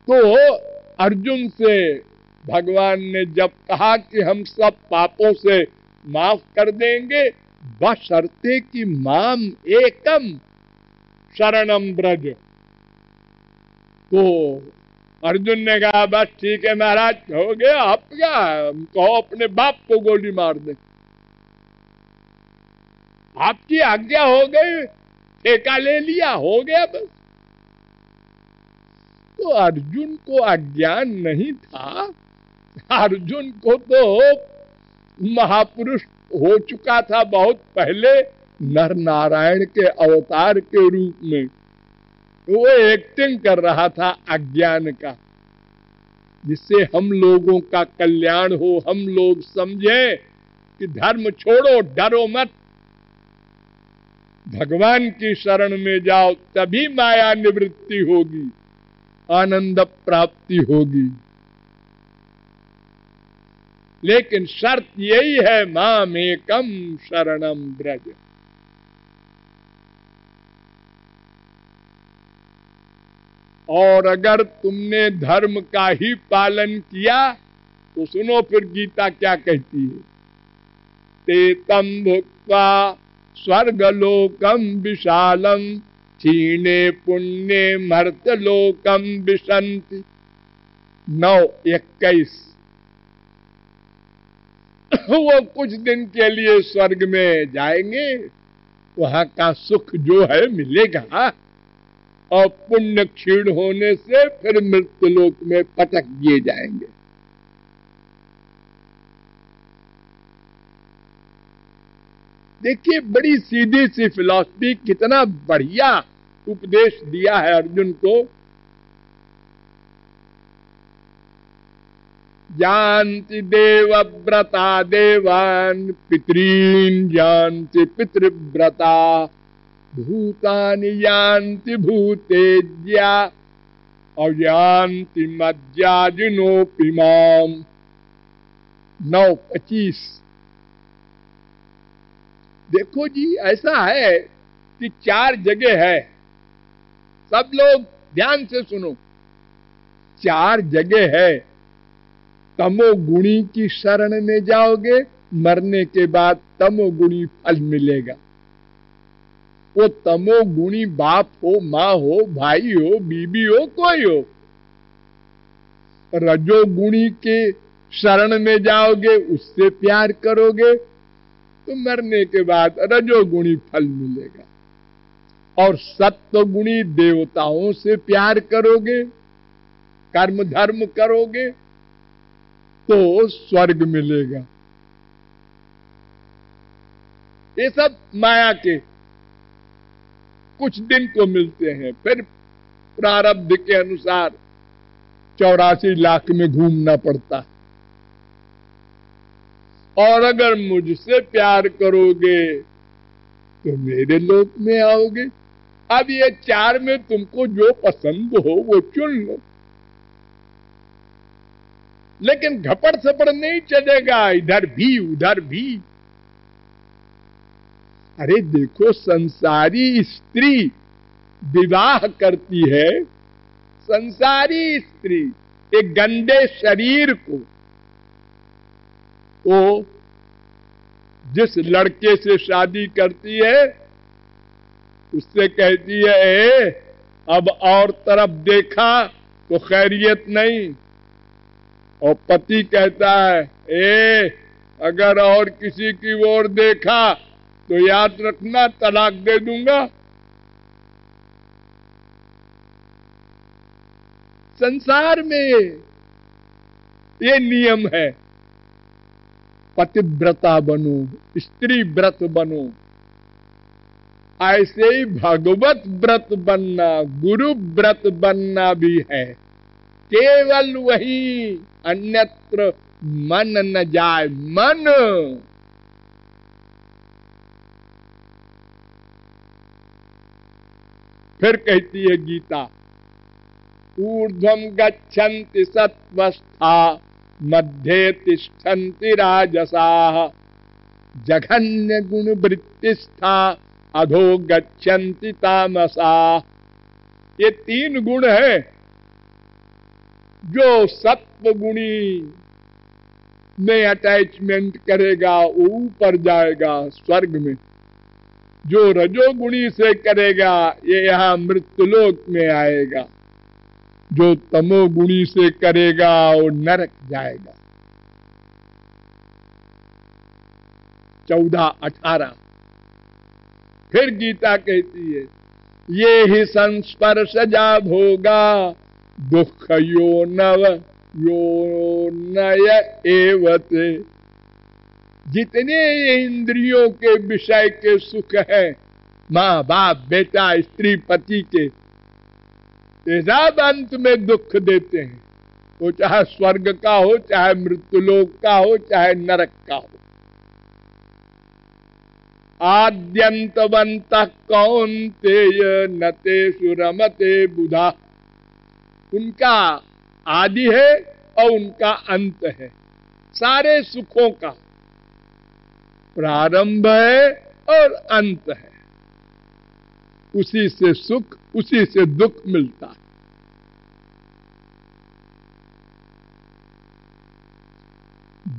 तो अर्जुन से भगवान ने जब कहा कि हम सब पापों से माफ कर देंगे, बशर्ते कि माम एकम शरणम ब्रज, तो अर्जुन ने कहा बस ठीक है महाराज, हो गया, आप क्या कहो अपने बाप को गोली मार दे, आपकी आज्ञा हो गई, ठेका ले लिया, हो गया बस। तो अर्जुन को अज्ञान नहीं था, अर्जुन को तो महापुरुष हो चुका था बहुत पहले, नर नारायण के अवतार के रूप में। वो एक्टिंग कर रहा था अज्ञान का, जिससे हम लोगों का कल्याण हो, हम लोग समझें कि धर्म छोड़ो, डरो मत, भगवान की शरण में जाओ, तभी माया निवृत्ति होगी, आनंद प्राप्ति होगी। लेकिन शर्त यही है, माम एकम शरणम ब्रज। और अगर तुमने धर्म का ही पालन किया तो सुनो फिर गीता क्या कहती है, ते तम भुक्त्वा स्वर्गलोकम विशालम क्षीणे पुण्ये मर्त्यलोकम विशन्ति। 9:21। वो कुछ दिन के लिए स्वर्ग में जाएंगे, वहां का सुख जो है मिलेगा, और पुण्य क्षीण होने से फिर मृत्युलोक में पटक दिए जाएंगे। देखिए बड़ी सीधी सी फिलॉसफी, कितना बढ़िया उपदेश दिया है अर्जुन को। जानति देवव्रता देवान् पितॄन् जानति पितृव्रता भूतानि यान्ति भूतेज्या अयान्ति मज्जाजिनोऽपि माम्। 9:25। देखो जी, ऐसा है कि 4 जगह है, सब लोग ध्यान से सुनो, 4 जगह है। तमोगुणी की शरण में जाओगे, मरने के बाद तमोगुणी फल मिलेगा। वो तमोगुणी बाप हो, माँ हो, भाई हो, बीबी हो, कोई हो। रजोगुणी के शरण में जाओगे, उससे प्यार करोगे तो मरने के बाद रजोगुणी फल मिलेगा। और सत्वगुणी देवताओं से प्यार करोगे, कर्म धर्म करोगे तो स्वर्ग मिलेगा। ये सब माया के कुछ दिन को मिलते हैं, फिर प्रारब्ध के अनुसार 84 लाख में घूमना पड़ता। और अगर मुझसे प्यार करोगे तो मेरे लोक में आओगे। अब ये 4 में तुमको जो पसंद हो वो चुन लो, लेकिन घपड़ सपड़ नहीं चलेगा, इधर भी उधर भी। अरे देखो, संसारी स्त्री विवाह करती है, संसारी स्त्री एक गंदे शरीर को, वो जिस लड़के से शादी करती है उससे कहती है, ए अब और तरफ देखा तो खैरियत नहीं। और पति कहता है, ए अगर और किसी की ओर देखा तो याद रखना तलाक दे दूंगा। संसार में ये नियम है, पतिव्रता बनो, स्त्री व्रत बनो। ऐसे ही भगवत व्रत बनना, गुरु व्रत बनना भी है। केवल वही, अन्यत्र मन न जाए। मन फिर कहती है गीता, ऊर्ध्वं गच्छन्ति सत्वस्था मध्ये तिष्ठन्ति राजसाः जघन्य गुण वृत्तिर्योनिषु सात्विष्ठा अधो गच्छन्ति तामसा। ये 3 गुण है। जो सत्व गुणी में अटैचमेंट करेगा वो ऊपर जाएगा स्वर्ग में। जो रजोगुणी से करेगा ये यहाँ मृत्युलोक में आएगा। जो तमोगुणी से करेगा वो नरक जाएगा। 14-18 फिर गीता कहती है, ये ही संस्पर्शजा भोगा दुख यो नय एवते। जितने इंद्रियों के विषय के सुख है, माँ बाप बेटा स्त्री पति के, ये सब अंत में दुख देते हैं। वो चाहे स्वर्ग का हो, चाहे मृत्युलोक का हो, चाहे नरक का हो। आद्यंतवंतः कौन्तेय न तेषु रमते बुधा। उनका आदि है और उनका अंत है। सारे सुखों का प्रारंभ है और अंत है। उसी से सुख, उसी से दुख मिलता है।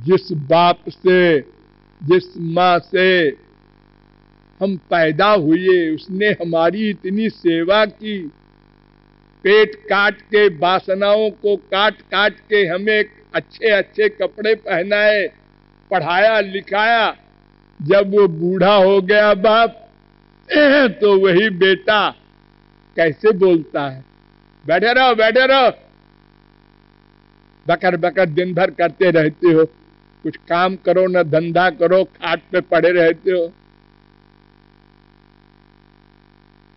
जिस बाप से, जिस माँ से हम पैदा हुए, उसने हमारी इतनी सेवा की, पेट काट के, वासनाओं को काट काट के हमें अच्छे अच्छे कपड़े पहनाए, पढ़ाया लिखाया। जब वो बूढ़ा हो गया बाप, तो वही बेटा कैसे बोलता है, बैठे रहो बैठे रहो, बकर बकर दिन भर करते रहते हो, कुछ काम करो न धंधा करो, खाट पे पड़े रहते हो।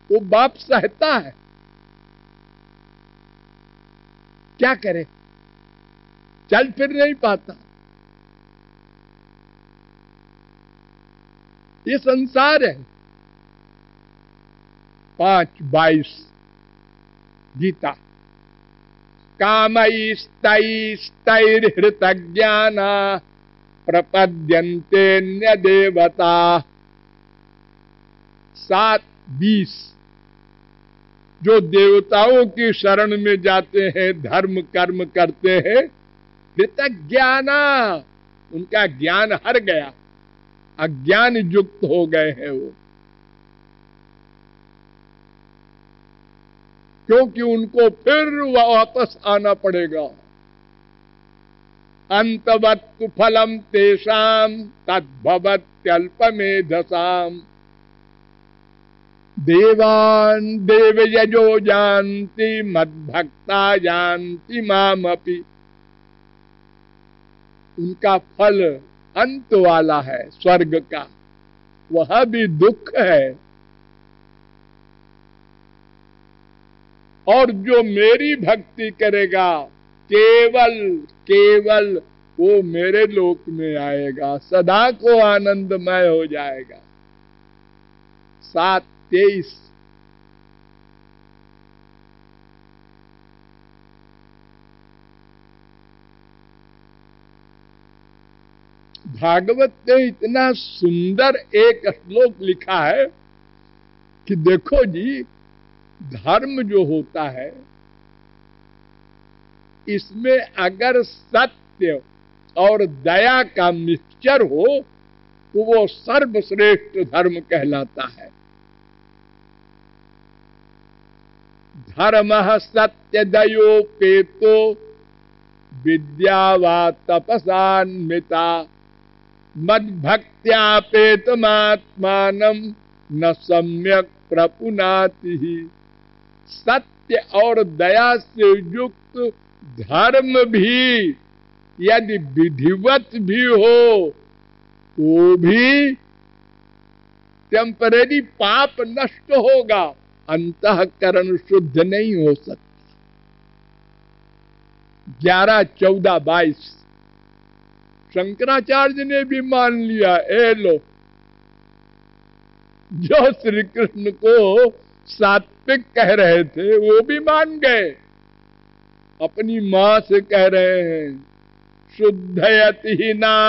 वो बाप सहता है, क्या करे, चल फिर नहीं पाता। ये संसार है। 5:22 गीता। कामैस्तैस्तैर्हृतज्ञाना प्रपद्यन्ते देवता। 7:20 जो देवताओं की शरण में जाते हैं, धर्म कर्म करते हैं, हृतज्ञाना उनका ज्ञान हर गया, अज्ञान युक्त हो गए हैं वो, क्योंकि उनको फिर वापस आना पड़ेगा। अंतवत्तु फलम तेषाम तद्भवत्यल्पमेधसाम देवान देवयजो जानति मद्भक्ता जानति मामपि। उनका फल अंत वाला है, स्वर्ग का, वह भी दुख है। और जो मेरी भक्ति करेगा केवल केवल वो मेरे लोक में आएगा, सदा को आनंदमय हो जाएगा। 7:23 भागवत ने इतना सुंदर एक श्लोक लिखा है कि देखो जी, धर्म जो होता है इसमें अगर सत्य और दया का मिक्सचर हो तो वो सर्वश्रेष्ठ धर्म कहलाता है। धर्मः सत्य दयोपेतो विद्या वा तपसान्विता मद्भक्त्यापेतमात्मानं न सम्यक प्रपुनाति। सत्य और दया से युक्त धर्म भी यदि विधिवत भी हो तो भी टेम्परेरी पाप नष्ट होगा, अंतःकरण शुद्ध नहीं हो सकता। 11-14-22 शंकराचार्य ने भी मान लिया। ए लो, जो श्री कृष्ण को सात्विक कह रहे थे वो भी मान गए। अपनी मां से कह रहे हैं, शुद्धयति हीनांतरात्मा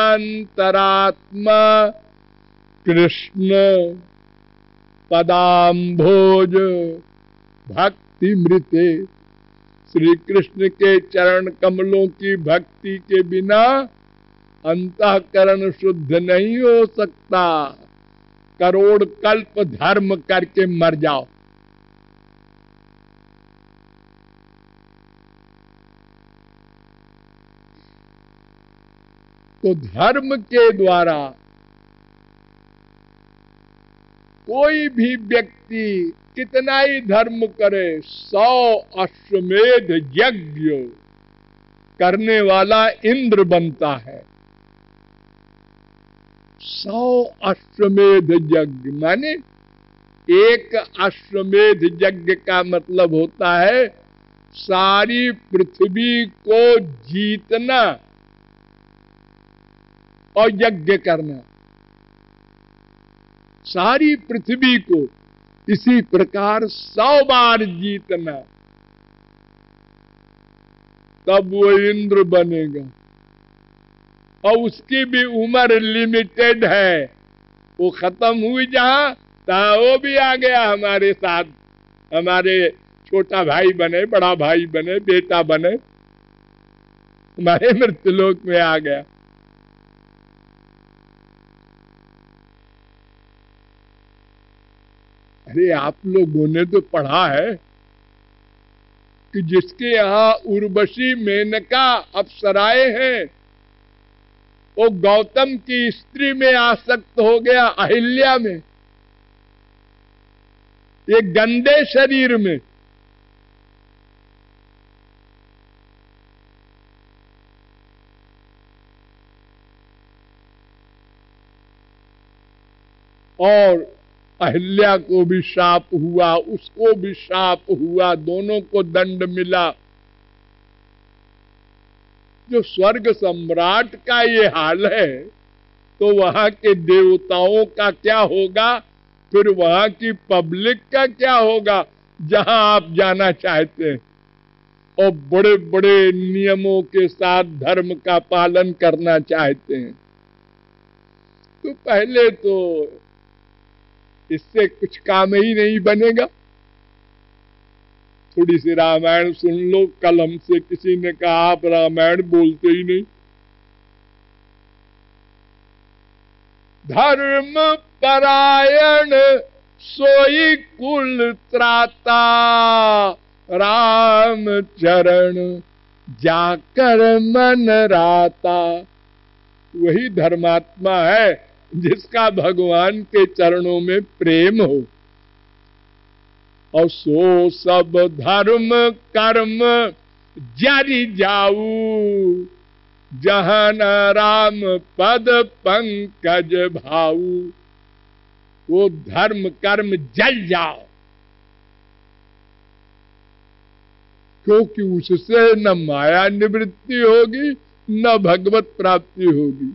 कृष्ण पदाम्भोज भक्ति मृते, श्री कृष्ण के चरण कमलों की भक्ति के बिना अंतःकरण शुद्ध नहीं हो सकता। करोड़ कल्प धर्म करके मर जाओ, तो धर्म के द्वारा कोई भी व्यक्ति कितना ही धर्म करे, 100 अश्वमेध यज्ञ करने वाला इंद्र बनता है। 100 अश्वमेध यज्ञ माने एक अश्वमेध यज्ञ का मतलब होता है सारी पृथ्वी को जीतना और यज्ञ करना, सारी पृथ्वी को इसी प्रकार 100 बार जीतना, तब वो इंद्र बनेगा। और उसकी भी उम्र लिमिटेड है, वो खत्म हुई जहां तहां वो भी आ गया हमारे साथ, हमारे छोटा भाई बने, बड़ा भाई बने, बेटा बने, हमारे मृत्युलोक में आ गया। अरे आप लोगों ने तो पढ़ा है कि जिसके यहां उर्वशी मेनका अप्सराएं हैं, वो गौतम की स्त्री में आसक्त हो गया, अहिल्या में, ये गंदे शरीर में। और अहिल्या को भी शाप हुआ, उसको भी शाप हुआ, दोनों को दंड मिला। जो स्वर्ग सम्राट का ये हाल है, तो वहां के देवताओं का क्या होगा, फिर वहां की पब्लिक का क्या होगा जहां आप जाना चाहते हैं और बड़े बड़े नियमों के साथ धर्म का पालन करना चाहते हैं। तो पहले तो इससे कुछ काम ही नहीं बनेगा। थोड़ी सी रामायण सुन लो। कल हमसे किसी ने कहा आप रामायण बोलते ही नहीं। धर्म परायण सोई कुल त्राता, राम चरण जाकर मन राता। वही धर्मात्मा है जिसका भगवान के चरणों में प्रेम हो। और सो सब धर्म कर्म जारी जाऊ, जहां न राम पद पंकज भाऊ। वो धर्म कर्म जल जाओ, क्योंकि उससे न माया निवृत्ति होगी न भगवत प्राप्ति होगी।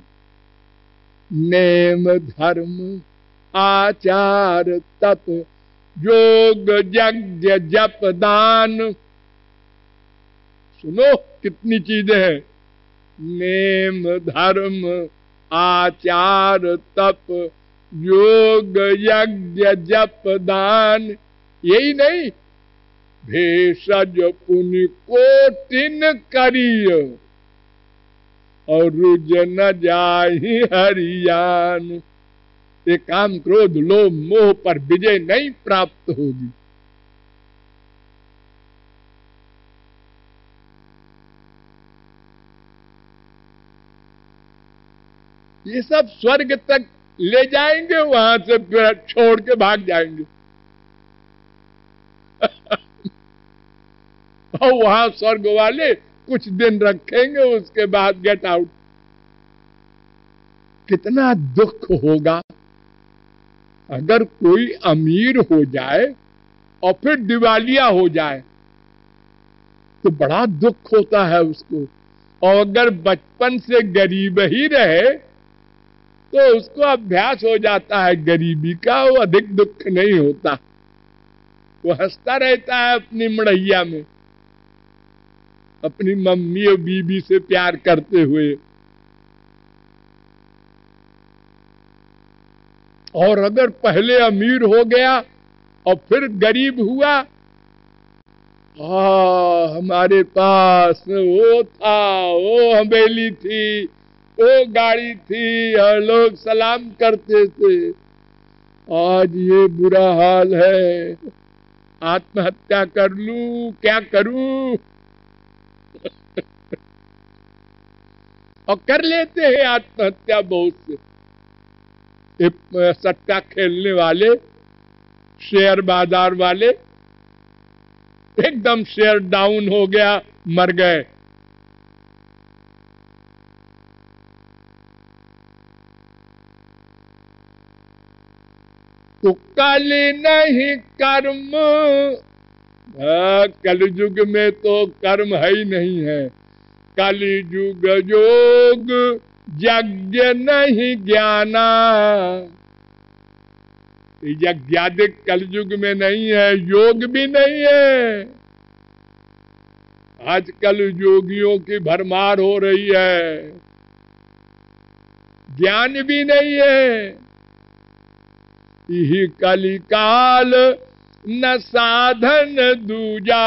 नेम धर्म आचार तप योग यज्ञ जप दान, सुनो कितनी चीजें हैं। नेम धर्म आचार तप योग यज्ञ जप दान, यही नहीं, भेषज पुनि कोटिन करिय, और रुज न जाहि हरियान। ये काम क्रोध लोभ मोह पर विजय नहीं प्राप्त होगी। ये सब स्वर्ग तक ले जाएंगे, वहां से फिर छोड़ के भाग जाएंगे। और वहां स्वर्ग वाले कुछ दिन रखेंगे, उसके बाद गेट आउट। कितना दुख होगा अगर कोई अमीर हो जाए और फिर दिवालिया हो जाए, तो बड़ा दुख होता है उसको। और अगर बचपन से गरीब ही रहे तो उसको अभ्यास हो जाता है गरीबी का, वो अधिक दुख नहीं होता। वो हंसता रहता है अपनी मड़ैया में, अपनी मम्मी और बीबी से प्यार करते हुए। और अगर पहले अमीर हो गया और फिर गरीब हुआ, हमारे पास वो था, वो हवेली थी, वो गाड़ी थी और लोग सलाम करते थे, आज ये बुरा हाल है, आत्महत्या कर लूं, क्या करूं? और कर लेते हैं आत्महत्या बहुत से। सट्टा खेलने वाले, शेयर बाजार वाले, एकदम शेयर डाउन हो गया, मर गए। तो कल नहीं कर्म, कलयुग में तो कर्म है ही नहीं है। कलयुग योग यज्ञ नहीं ज्ञाना, यज्ञादिक कलयुग में नहीं है, योग भी नहीं है। आजकल योगियों की भरमार हो रही है, ज्ञान भी नहीं है। यही कलिकाल न साधन दूजा,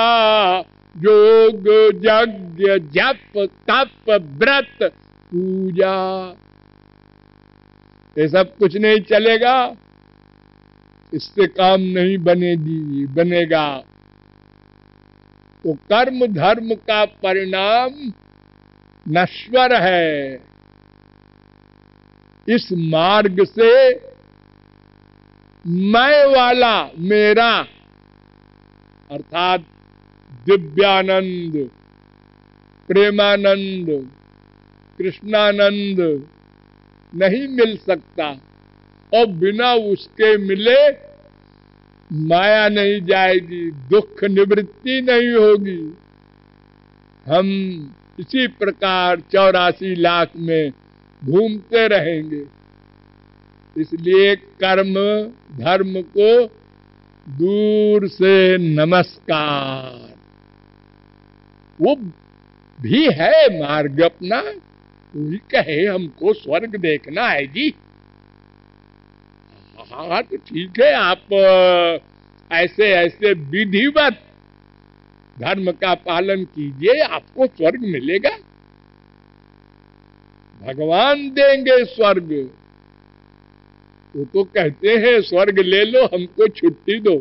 योग यज्ञ जप तप व्रत पूजा, ये सब कुछ नहीं चलेगा, इससे काम नहीं बनेगा। तो कर्म धर्म का परिणाम नश्वर है। इस मार्ग से मैं वाला, मेरा अर्थात दिव्यानंद, प्रेमानंद, कृष्णानंद नहीं मिल सकता, और बिना उसके मिले माया नहीं जाएगी, दुख निवृत्ति नहीं होगी। हम इसी प्रकार 84 लाख में घूमते रहेंगे। इसलिए कर्म धर्म को दूर से नमस्कार। वो भी है मार्ग अपना, कोई कहे हमको स्वर्ग देखना है जी, हाँ तो ठीक है, आप ऐसे ऐसे विधिवत धर्म का पालन कीजिए, आपको स्वर्ग मिलेगा, भगवान देंगे स्वर्ग। वो तो कहते हैं स्वर्ग ले लो, हमको छुट्टी दो।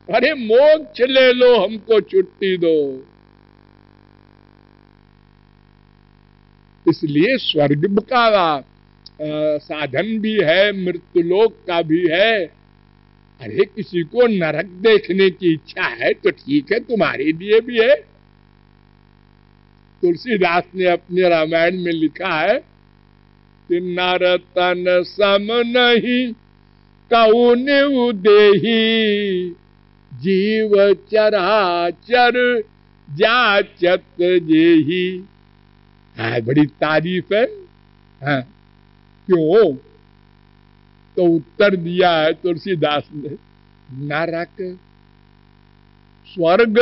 अरे मोक्ष ले लो, हमको छुट्टी दो। इसलिए स्वर्ग का साधन भी है, मृत्युलोक का भी है। अरे किसी को नरक देखने की इच्छा है तो ठीक है, तुम्हारे लिए भी है। तुलसीदास ने अपने रामायण में लिखा है कि नर तन सम नहीं कौन देही, जीव चराचर जाचत जेही। हाँ, बड़ी तारीफ है। हाँ, क्यों? तो उत्तर दिया है तुलसीदास ने, नरक स्वर्ग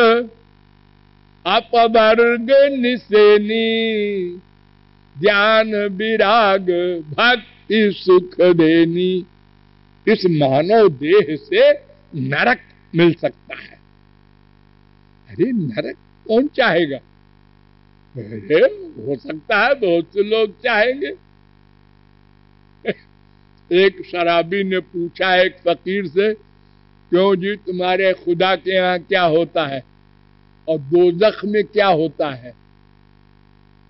अपवर्ग निसेनी, ज्ञान विराग भक्ति सुख देनी। इस मानव देह से नरक मिल सकता है। अरे नरक कौन चाहेगा? अरे हो सकता है बहुत से लोग चाहेंगे। एक शराबी ने पूछा एक फकीर से, क्यों जी तुम्हारे खुदा के यहाँ क्या होता है और दोजख में क्या होता है?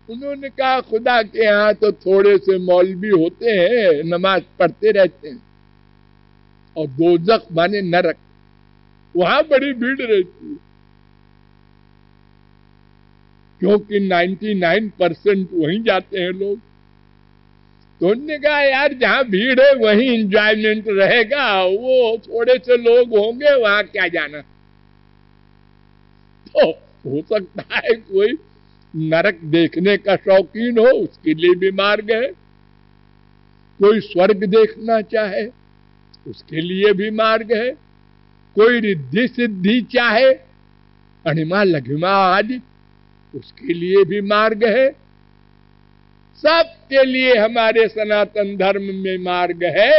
उन्होंने कहा खुदा के यहाँ तो थोड़े से मौलवी होते हैं, नमाज पढ़ते रहते हैं, और दोजख माने नरक, वहां बड़ी भीड़ रहती है, क्योंकि 99% वहीं जाते हैं लोग। तो उन्होंने कहा यार जहां भीड़ है वहीं एंजॉयमेंट रहेगा, वो थोड़े से लोग होंगे, वहां क्या जाना। तो हो सकता है कोई नरक देखने का शौकीन हो, उसके लिए भी मार्ग है। कोई स्वर्ग देखना चाहे उसके लिए भी मार्ग है। कोई रिद्धि सिद्धि चाहे, अणिमा लघिमा आदि, उसके लिए भी मार्ग है। सबके लिए हमारे सनातन धर्म में मार्ग है।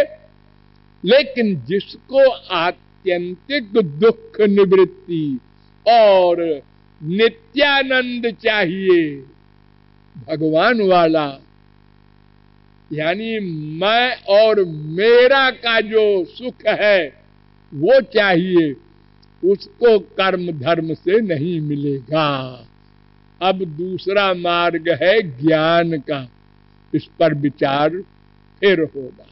लेकिन जिसको आत्यंतिक दुख निवृत्ति और नित्यानंद चाहिए, भगवान वाला, यानी मैं और मेरा का जो सुख है वो चाहिए, उसको कर्म धर्म से नहीं मिलेगा। अब दूसरा मार्ग है ज्ञान का, इस पर विचार फिर होगा।